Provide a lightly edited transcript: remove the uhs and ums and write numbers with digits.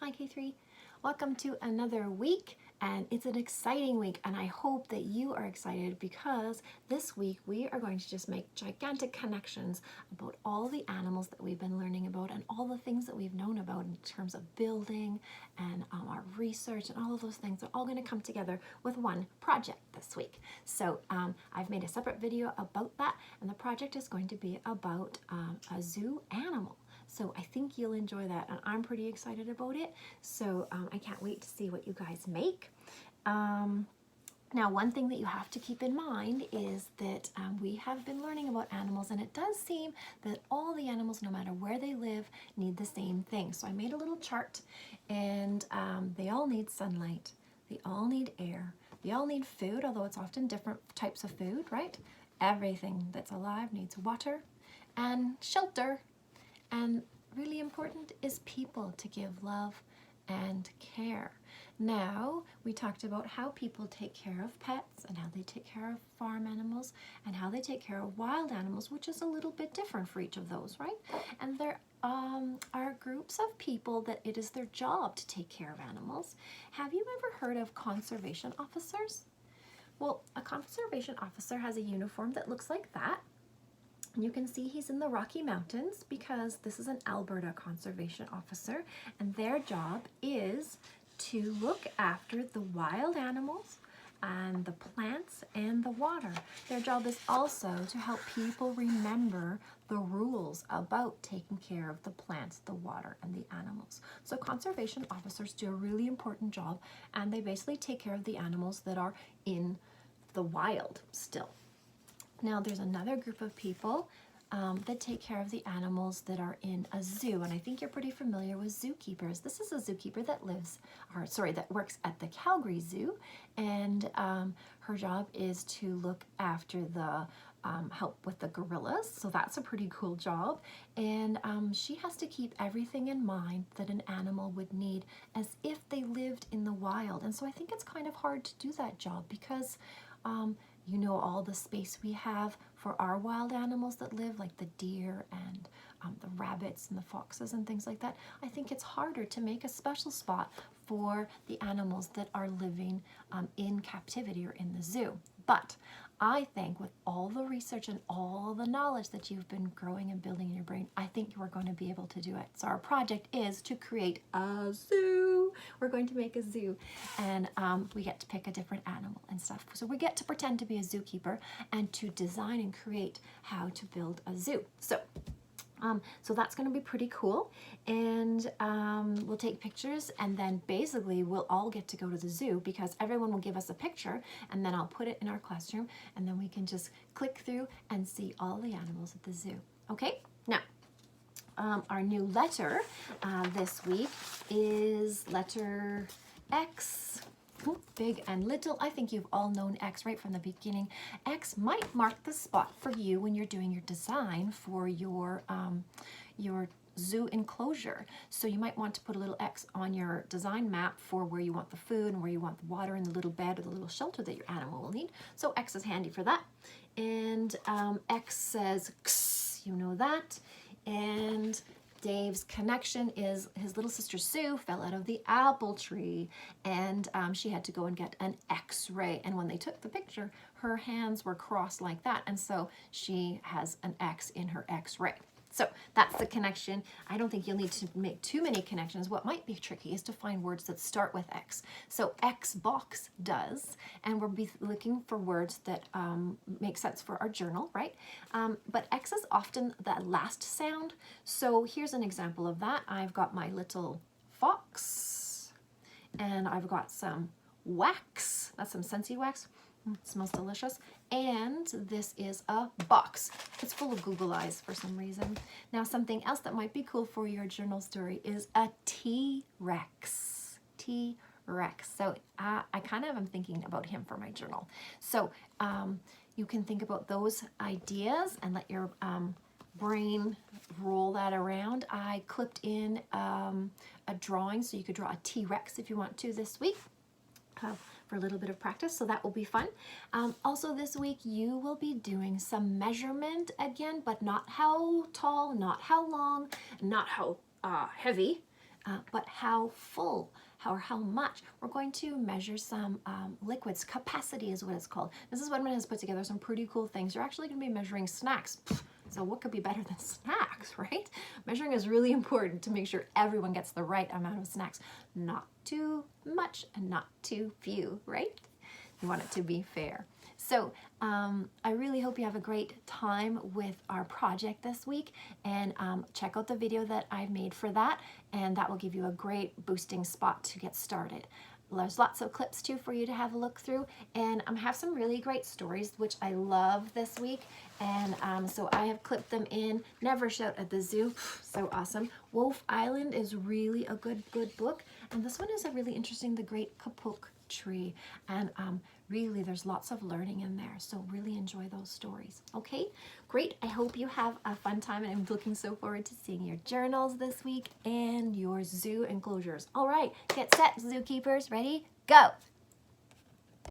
Hi K3, welcome to another week, and it's an exciting week, and I hope that you are excited because this week we are going to just make gigantic connections about all the animals that we've been learning about and all the things that we've known about in terms of building and our research and all of those things are all going to come together with one project this week. So I've made a separate video about that, and the project is going to be about a zoo animal. So I think you'll enjoy that, and I'm pretty excited about it. So I can't wait to see what you guys make. Now, one thing that you have to keep in mind is that we have been learning about animals, and it does seem that all the animals, no matter where they live, need the same thing. So I made a little chart, and they all need sunlight. They all need air. They all need food, although it's often different types of food, right? Everything that's alive needs water and shelter. And really important is people to give love and care. Now, we talked about how people take care of pets and how they take care of farm animals and how they take care of wild animals, which is a little bit different for each of those, right? And there are groups of people that it is their job to take care of animals. Have you ever heard of conservation officers? Well, a conservation officer has a uniform that looks like that. You can see he's in the Rocky Mountains because this is an Alberta conservation officer, and their job is to look after the wild animals and the plants and the water. Their job is also to help people remember the rules about taking care of the plants, the water, and the animals. So conservation officers do a really important job, and they basically take care of the animals that are in the wild still. Now, there's another group of people that take care of the animals that are in a zoo, and I think you're pretty familiar with zookeepers. This is a zookeeper that that works at the Calgary Zoo, and her job is to look after the help with the gorillas, so that's a pretty cool job. And she has to keep everything in mind that an animal would need as if they lived in the wild, and so I think it's kind of hard to do that job because you know, all the space we have for our wild animals that live, like the deer and the rabbits and the foxes and things like that. I think it's harder to make a special spot for the animals that are living in captivity or in the zoo. But I think with all the research and all the knowledge that you've been growing and building in your brain, I think you are going to be able to do it. So our project is to create a zoo. We're going to make a zoo, and we get to pick a different animal and stuff. So we get to pretend to be a zookeeper and to design and create how to build a zoo. So that's going to be pretty cool, and we'll take pictures, and then basically we'll all get to go to the zoo because everyone will give us a picture, and then I'll put it in our classroom, and then we can just click through and see all the animals at the zoo. Okay, now our new letter this week is letter X. Big and little. I think you've all known X right from the beginning. X might mark the spot for you when you're doing your design for your zoo enclosure. So you might want to put a little X on your design map for where you want the food and where you want the water and the little bed or the little shelter that your animal will need. So X is handy for that. And X says X, you know that. And Dave's connection is his little sister Sue fell out of the apple tree, and she had to go and get an X-ray, and when they took the picture, her hands were crossed like that, and so she has an X in her X-ray. So that's the connection. I don't think you'll need to make too many connections. What might be tricky is to find words that start with X. So Xbox does, and we'll be looking for words that make sense for our journal, right? But X is often the last sound. So here's an example of that. I've got my little fox, and I've got some wax. That's some Scentsy wax. It smells delicious. And this is a box. It's full of Google eyes for some reason. Now, something else that might be cool for your journal story is a T-Rex. T-Rex. So I kind of am thinking about him for my journal. So you can think about those ideas and let your brain roll that around. I clipped in a drawing, so you could draw a T-Rex if you want to this week. For a little bit of practice, so that will be fun. Also this week you will be doing some measurement again, but not how tall, not how long, not how heavy, but how full, how much. We're going to measure some liquids. Capacity is what it's called. Mrs. Wedman has put together some pretty cool things. You're actually going to be measuring snacks. So what could be better than snacks, right? Measuring is really important to make sure everyone gets the right amount of snacks. Not too much and not too few, right? You want it to be fair. So I really hope you have a great time with our project this week, and check out the video that I've made for that, and that will give you a great boosting spot to get started. There's lots of clips too for you to have a look through, and I have some really great stories which I love this week, and so I have clipped them in. Never Shout at the Zoo, so awesome. Wolf Island is really a good book, and this one is a really interesting, The Great Kapuk Tree, and really there's lots of learning in there, so really enjoy those stories. Okay, great. I hope you have a fun time, and I'm looking so forward to seeing your journals this week and your zoo enclosures. All right, get set, zookeepers. Ready? Go!